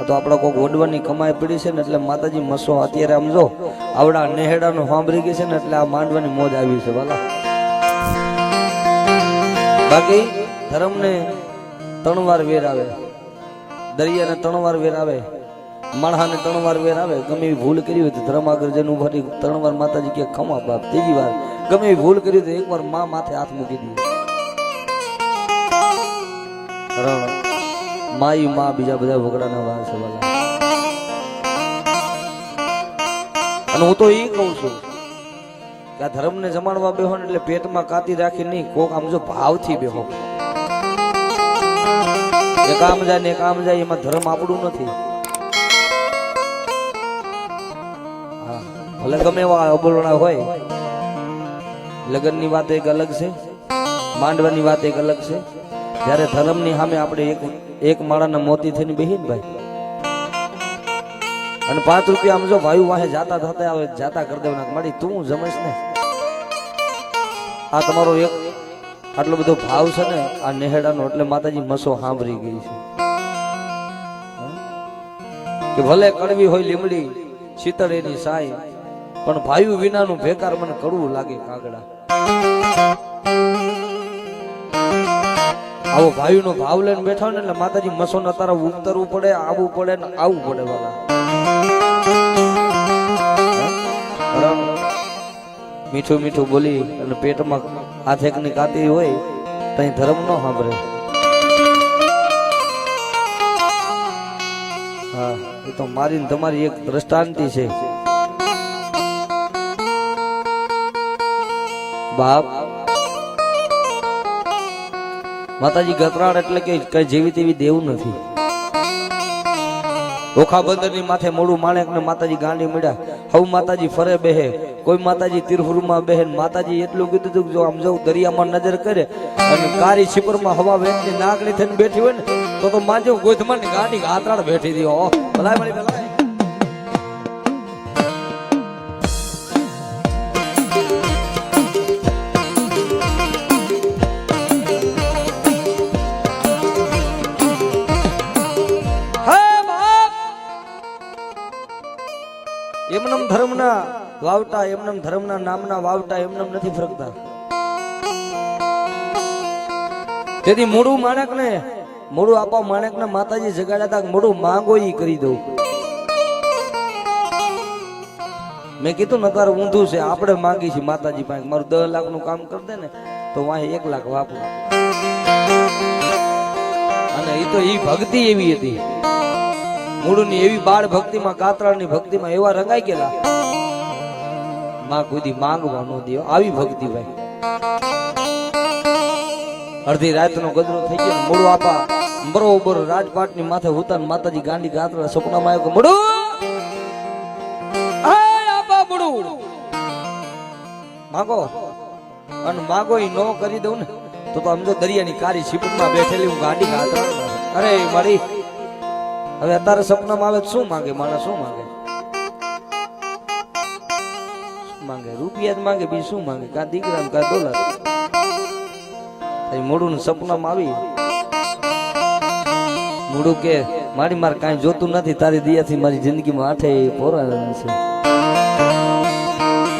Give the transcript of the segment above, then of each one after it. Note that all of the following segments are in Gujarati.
તો આપડા કોઈ ઓડવાની કમાઈ પડી છે ને એટલે માતાજી મસો અત્યારે આમ જો આવડા નેહડાનું સાંભળી ગઈ છે ને એટલે આ માંડવાની મોજ આવી છે વાલા. બાકી ધર્મને 3 વાર વેર આવે, દરિયાને 3 વાર વેર આવે, માણસાને 3 વાર વેર આવે. ગમે એવી ભૂલ કરી હોય તો ધર્મ આગળ જઈને ઉભા રહી 3 વાર માતાજી કે ખમા બાપ. ત્રીજી વાર ગમે એવી ભૂલ કરી તો 1 વાર માં માથે હાથ મૂકી દે. માઈ માં બીજા બધા વગડાના વાર છે વાલા. અને હું તો એ કહું છું કે આ ધર્મને જમાડવા બેહો ને એટલે પેટમાં કાતી રાખી નહીં, કોક આમ જો ભાવથી બેહો. એક આમ જાય ને એક આમ જાય, એમાં ધર્મ આપણું નથી. ભલે ગમે એવા અબોલણા હોય, લગ્નની વાત એક અલગ છે, માંડવાની વાત એક અલગ છે. જયારે ધર્મની સામે આપણે એક માળાના મોતી થઈને બેહી ને ભાઈ, અને 5 રૂપિયા આમ જો ભાઈ વાહે જાતા થતા આવે જાતા કરી દેવાના. મારી તું જમશ ને આ તમારો એક આટલો બધો ભાવ છે ને આ નેહડાનો, એટલે માતાજી મસો સાંભળી ગઈ છે કે ભલે કડવી હોય લીમડી શીતળ એની સાય, પણ ભાઈ વિનાનું ભેકાર મને કડવું લાગે કાગડા. આવો ભાઈ નો ભાવ લઈને બેઠા ને એટલે માતાજી મસો ને તારા ઉતરવું પડે, આવવું પડે ને આવવું પડે વાલા. મીઠું મીઠું બોલી અને પેટમાં હાથેકની કાતી હોય તઈ ધર્મ નો સાંભળે. હા, એ તો મારી ને તમારી એક દ્રષ્ટાંતિ છે બાપ. માતાજી ગતરાણ એટલે કે કઈ જેવી તેવી દેવું નથી. ઓખા બંદર ની માથે મોડું માણેક ને માતાજી ગાંડી મળ્યા. હવે માતાજી ફરે બેહે, કોઈ માતાજી તીરહુરમાં બેહે. માતાજી એટલું કીધું હતું જો આમ જવું દરિયામાં નજર કરે અને કારી છીપરમાં હવા વેચની નાગણી થઈને બેઠી હોય ને તો માનજો ગોધમાં ની ગાંડી આતરાળ બેઠી હતી. ભલાય મળી ભલાય. એમનમ ધર્મના વાવટા, એમનમ ધર્મના નામના વાવટા એમનમ નથી ફરકતા. તેથી મોડું માણેક ને મોડું આપવા માણેક ને માતાજી જગાડ્યા હતા, મોડું માંગો ઈ કરી દઉં. મેં કીધું ને તારે ઊંધું છે, આપણે માંગી છીએ માતાજી પાસે મારું 10 લાખ નું કામ કરી દે ને તો વાહે 1 લાખ વાપરું. અને એ તો ઈ ભક્તિ એવી હતી, મૂળની એવી બાળ ભક્તિમાં, કાતરાની ભક્તિમાં એવા રંગાઈ ગયેલા માં કોઈ માંગવા ન દે આવી ભક્તિ ભાઈ. અડધી રાત નો ગજરો થઈ ગયો, મોડું આપા બરોબર રાજપાટની માથે ઉતાર માતાજી ગાંડી કાતરા સપનામાં આવ્યો. મોડું આપા મોડું માગો, અને માગો ઈ નો કરી દઉં ને તો સમજો દરિયાની કારી છીપમાં બેઠેલી હું ગાંડી કાતરા. અરે મારી હવે અત્યારે સપનામાં આવે શું માંગે માણસ? શું માંગે? માંગે રૂપિયા જ માંગે, બીજું શું માંગે? કા દીકરા કા ડોલર. મોડું ને સપનામાં આવી મોડું કે મારી મારે કાંઈ જોતું નથી, તારી દયાથી મારી જિંદગીમાં 8 પોરા છે.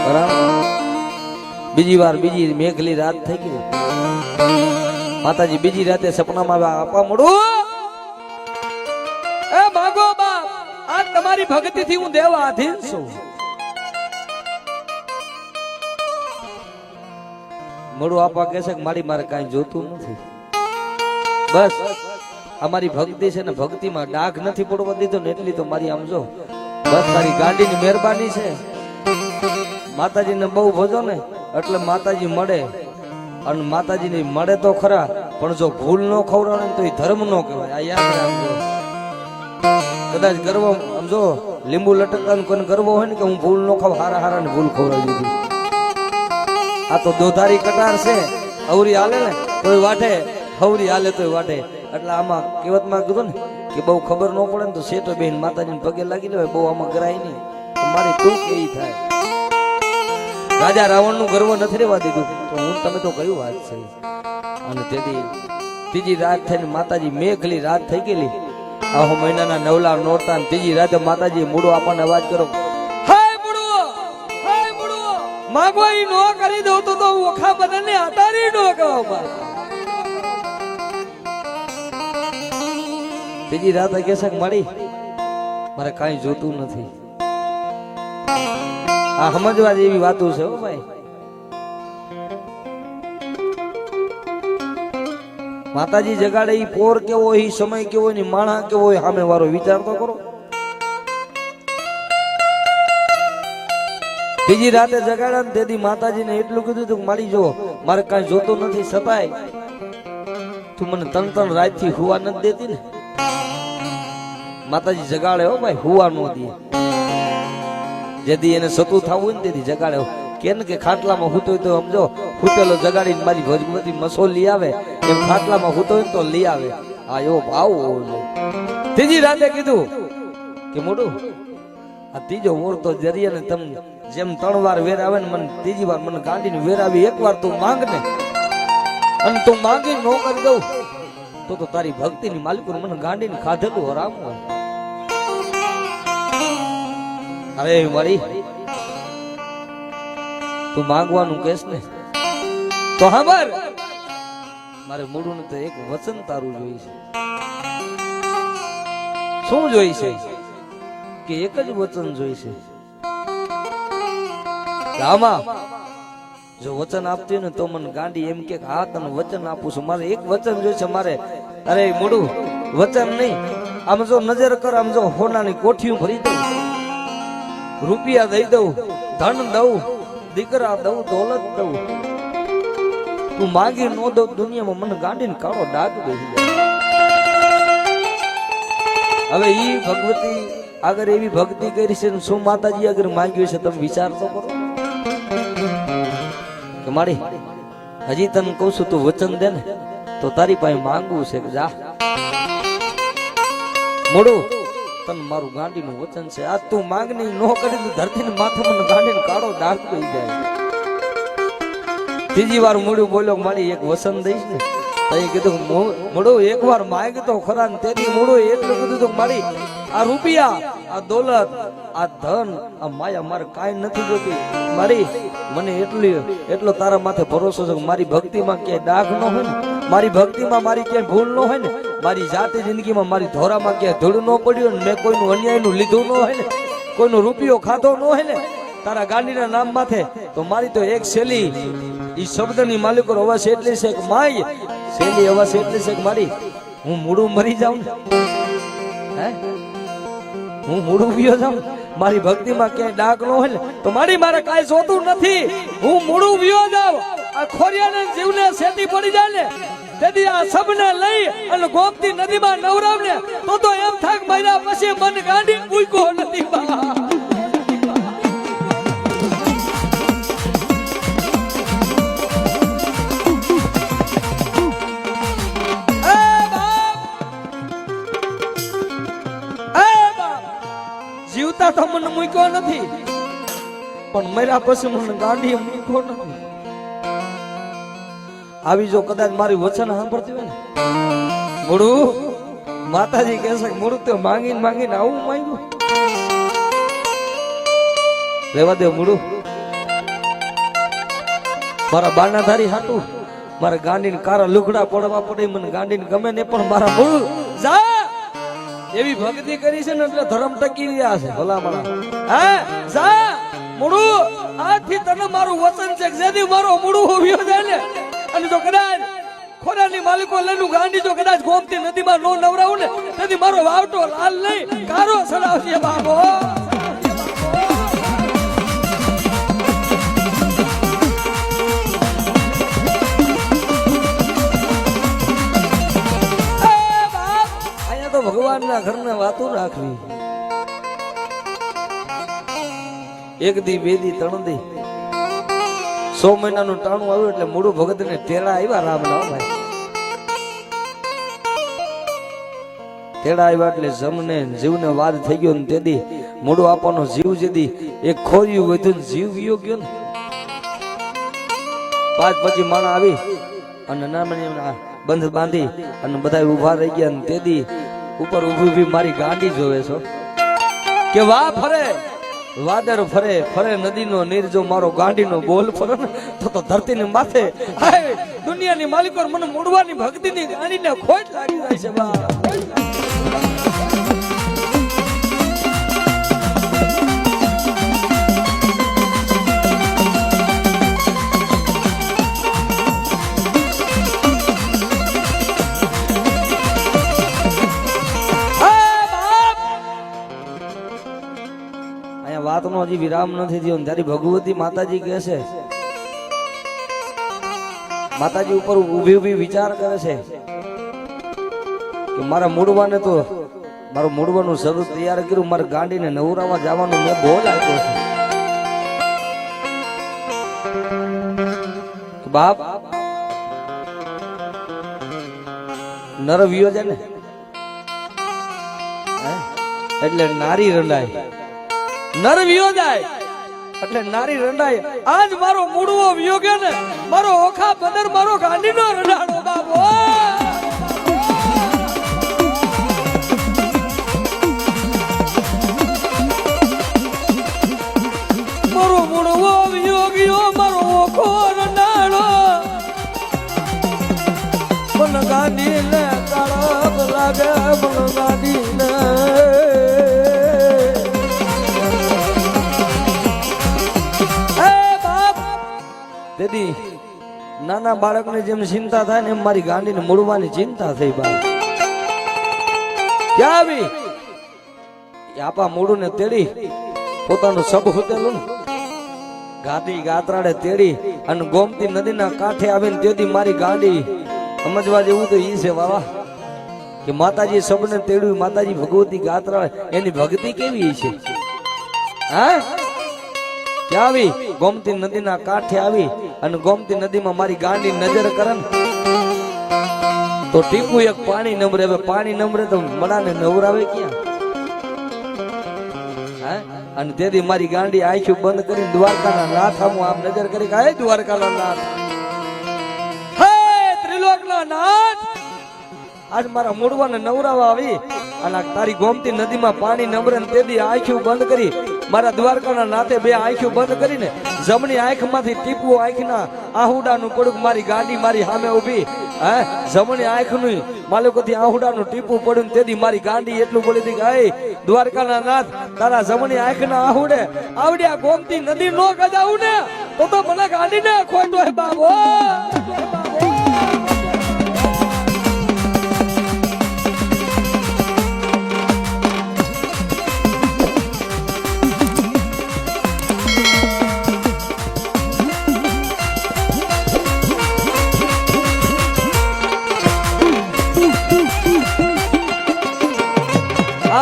બરાબર. બીજી વાર બીજી મેઘલી રાત થઈ ગઈ. માતાજી બીજી રાતે સપનામાં આવ્યા. આપા મોડું માગો બાપ, આ તમારી ભક્તિ થી હું દેવા આધીન છું. મોડું આપવા કહે છે કે મારી મારે કાંઈ જોતું નથી, બસ અમારી ભક્તિ છે ને ભક્તિમાં ડાઘ નથી પડવા દીધો ને એટલી તો મારી આમ જો બસ તારી ગાંડીની મહેરબાની છે. માતાજીને બહુ ભજો ને એટલે માતાજી મળે, અને માતાજીને મળે તો ખરા પણ જો ભૂલ ન ખવડાવે તો એ ધર્મ નો કહેવાય. આ યાદ રાખજો. કદાચ ગર્વ સમજો લીંબુ લટકવાનો કોઈને ગર્વ હોય ને કે હું ભૂલ નો ખાવ, હારા હારા ને ભૂલ ખવડાવી દીધી. આ તો દોધારી કટાર છે, અવરી હાલે ને તોય વાટે, હવરી હાલે તોય વાટે. એટલે આમાં કહેવતમાં કીધું ને કે બહુ ખબર ન પડે ને તો શેઠો બેન માતાજીને પગે લાગી લેવાય, બહુ આમાં કરાય નહીં. મારી તું કેવી થાય. રાજા રાવણ નું ગર્વ નથી રહેવા દીધું તો હું તમે તો કયું વાત છે. અને તેથી ત્રીજી રાત થઈને માતાજી મેઘલી રાત થઈ ગયેલી આહો મહિનાના નવલા નોરતા ને ત્રીજી રાતે માતાજી મૂડો આપણને અવાજ કરો, હાય મૂડો, હાય મૂડો, માગવા ઈ નો કરી દઉં તો ઓખા બધાને આતારી નો કહેવા. ત્રીજી રાતે કહેશે કે મળી મારે કાંઈ જોતું નથી. આ સમજવા જેવી વાતો છે હો ભાઈ. માતાજી જગાડે ઈ પોર કેવો હોય, સમય કેવો હોય, માણા કેવો હોય, સામે વાળો વિચાર તો કરો. ત્રીજી રાતે જગાડ્યા ને તેથી માતાજીને એટલું કીધું હતું કે મારી જો મારે કાંઈ જોતું નથી, છતાંય તું મને ત્રણ રાત થી હુવા નથી દેતી ને. માતાજી જગાડે હો ભાઈ, હુવા નો દે. જેથી એને સતું થવું હોય ને તેથી જગાડે. કેમ કે ખાટલામાં હૂતો હોય તો સમજો હૂતેલો જગાડીને મારી ભગવતી મસો લઈ આવે એમ ખાટલામાં હૂતો હોય તો લઈ આવે. આ એવો ભાવ હોવો જોઈએ. ત્રીજી રાતે કીધું કે મોટું આ ત્રીજો મોર તો જરીએ ને તમને જેમ 3 વાર વેર આવે ને મને ત્રીજી વાર મને ગાંડીને વેર આવી, 1 વાર તું માંગ ને અને તું માંગી નો કરી દઉં તો તારી ભક્તિની માલિકો મને ગાંડીને ખાધેલું હરામ હોય. હવે મારી તું માંગવાનું કેસ ને તો ખબર મારે મૂળું ને તો એક વચન તારું જોઈ છે. શું જોઈ છે કે એક જ વચન જોઈ છે. આમાં જો વચન આપતી ને તો મને ગાંડી એમ કે હા તને વચન આપું છું, મારે એક વચન જોઈ છે મારે. અરે મૂળું વચન નહીં, આમ જો નજર કર, આમ જો હોનાની કોઠીઓ ભરી દઉં, રૂપિયા દઈ દઉં, ધન દઉં, દીકરા દઉં, દોલત દઉં, તું માંગી નો દઉં દુનિયામાં મને ગાંડીને કાળો ડાઘ બેસી જાય. હવે ઈ ભગવતી આગળ એવી ભક્તિ કરી છે, શું માતાજી આગળ માંગ્યું છે તમે વિચાર તો કરો. કે મારી હજી તને કહું છું તું વચન દે ને તો તારી પાસે માંગવું છે કે જા મોડું તને મારું ગાંડીનું વચન છે. આ તું માંગણી નો કરી તું ધરતીને માથે મને ગાંડીને કાળો ડાઘ થઈ જાય. ત્રીજી વાર મોડું બોલ્યો મારી એક વચન દઈશ ને તો કીધું મોડું 1 વાર માંગ તો ખરા ને. તેથી મોડું એટલું કીધું તો મારી આ રૂપિયા, આ દોલત, આ ધન, આ માયા મારે કાંઈ નથી જોતી. મારી મને એટલો તારા માથે ભરોસો છે કે મારી ભક્તિમાં ક્યાંય ડાઘ ન હોય ને, મારી ભક્તિમાં મારી ક્યાંય ભૂલ ન હોય ને, મારી જાતે જિંદગીમાં મારી ધોરામાં ક્યાંય ધૂળ ન પડ્યું ને, મેં કોઈનું અન્યાયનું લીધું ન હોય ને, કોઈનો રૂપિયો ખાધો ન હોય ને તારા ગાંડીના નામ માથે, તો મારી તો એક શેલી ઈ શબ્દની માલિકો અવાજ એટલી છે કે માય શેલી અવાજ એટલી છે કે મારી હું મૂળું મરી જાઉં ને, હે હું મૂળું વિયો જાઉં, મારી ભક્તિમાં ક્યાંય ડાઘ ન હોય ને તો મારી મારે કાંઈ જોતું નથી, હું મૂળું વિયો જાઉં. આ ખોરિયાને જીવને સેતી પડી જાય ને તેથી આ સબને લઈ અને ગોમતી નદીમાં નવરાવ ને તો એમ થાક મહિના પછી મન ગાંડી પૂછકો નથી. જીવતા તો મને મૂક્યો નથી પણ મર્યા પછી મને ગાંડી મૂક્યો નથી. આવી જો કદાચ મારી વચન સાંભળતી હોય ને મોડું માતાજી કહેશે કે મોડું તો માંગીને માંગીને આવું માંગ્યું રેવા દે મોડું. મારા બારણાધારી હાટું મારે ગાંડીને કારા લુગડા પડવા પડે, મને ગાંડીને ગમે ને પણ મારા મોડું જા એવી ભક્તિ કરી છે ને એટલે ધર્મ ટકી રહ્યા છે. ભલા મારા હે જા મોડું આજથી તને મારું વચન છે કે જેથી મારો મોડું હોવ્યો જાય ને અને જો કદાચ ખોરાની માલિકો લઈને ગાંડી જો કદાચ ગોમતી નદીમાં નો નવરાવું ને તેથી મારો વાવટો લાલ નહીં કારો સડાવશે બાબો. અહીંયા તો ભગવાનના ઘરના વાતો રાખવી. એક દી, 2 દી, 3 દી 100 મહિનાનું ટાણું આવ્યું એટલે મૂળું ભગત ને તેડા આવ્યા રામના ભાઈ. તેડા આવ્યા એટલે જમને જીવને વાદ થઈ ગયો ને તેથી મૂળું આપવાનો જીવ જેદી એક ખોર્યું વધ્યું ને જીવ વિયો ગયો ને 5 પછી માણા આવી અને નામની બંધ બાંધી અને બધા ઉભા રહી ગયા ને તેથી ઉપર ઊભી ઊભી મારી ગાંડી જોવે છો કે વાહ ફરે વાદર ફરે ફરે નદીનો નીર જો મારો ગાંડીનો બોલ ફરે ને તો ધરતીની માથે હાય દુનિયાની માલિકો મને મૂળવાની ભક્તિની ગાંડીને ખોટ લાગી જાય છે બા વાતનો હજી વિરામ નથી થયો ત્યારે ભગવતી માતાજી કહે છે માતાજી ઉપર ઊભી ઊભી વિચાર કરે છે કે મારા મૂળવાને તો મારું મૂળવાનું શરૂ તૈયાર કર્યું મારા ગાંડીને નવરાવા જવાનું મેં બોલ આપ્યો છે બાપ નર વિયો છે ને એટલે નારી રંડાય નર વિયો જાય એટલે નારી રંડાય આજ મારો મૂળવો વિયો કે ને મારો ઓખા પદર મારો ગાંડીનો રંડાડો બાબો મારો મૂળવો વિયો ગયો મારો ઓખો રંડાડો મન ગાંડી ને કાળો લાગે મન ગાંડી ને તેથી નાના બાળકને જેમ ચિંતા થાય ને એમ મારી ગાંડીને મૂળવાની ચિંતા થઈ બાપ ક્યાં આવી આપા મૂળું ને તેડી પોતાનું સબ હુતેલું ગાદી ગાત્રાડે તેડી અને ગોમતી નદીના કાંઠે આવીને તેથી મારી ગાંડી સમજવા જેવું તો ઈ છે વાવા કે માતાજી સબને તેડ્યું માતાજી ભગવતી ગાત્રાડે એની ભક્તિ કેવી છે હા ક્યાં આવી ગોમતી નદીના કાંઠે આવી અને ગોમતી નદીમાં મારી ગાંડી નજર કરે તો ટીપુ એક પાણી નંબરે હવે પાણી નંબરે તો મડાને નવરાવે ક્યાં હા અને તેથી મારી ગાંડી આંખો બંધ કરીને દ્વારકાના નાથ આમ નજર કરી કે હે દ્વારકાના નાથ હે ત્રિલોકના નાથ આજ મારા મૂળવાને નવરાવા આવી અને તારી ગોમતી નદીમાં પાણી નંબરે તેથી આંખો બંધ કરી મારા દ્વારકાના નાથે બે આંખો બંધ કરીને જમણી આંખમાંથી ટીપવું આંખના આહુડાનું પડ્યું મારી ગાડી મારી સામે ઊભી હે જમણી આંખનું માલિકોથી આહુડાનું ટીપું પડ્યું તેથી મારી ગાડી એટલું બોલી હતી કે હે દ્વારકાના નાથ તારા જમણી આંખના આહુડે આવડ્યા ગોમતી નદી નો ગજાવું ને તો મને ગાડીને ખોટો હે બાબો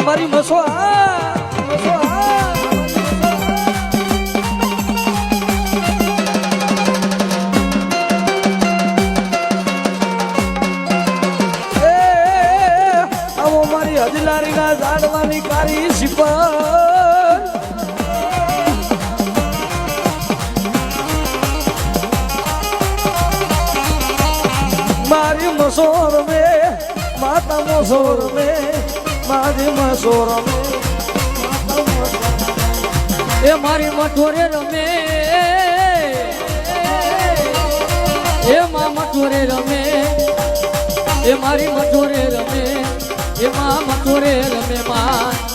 મારી મસો આવો મારી હજલારી ના ઝાડવાની કારી શિપર મારી મસોર મે માતા મસોર મે મારી મસોર એ મારી મઠોરે રમે એ મા મઠોરે રમે એ મારી મઠોરે રમે એ મા મઠોરે રમે મા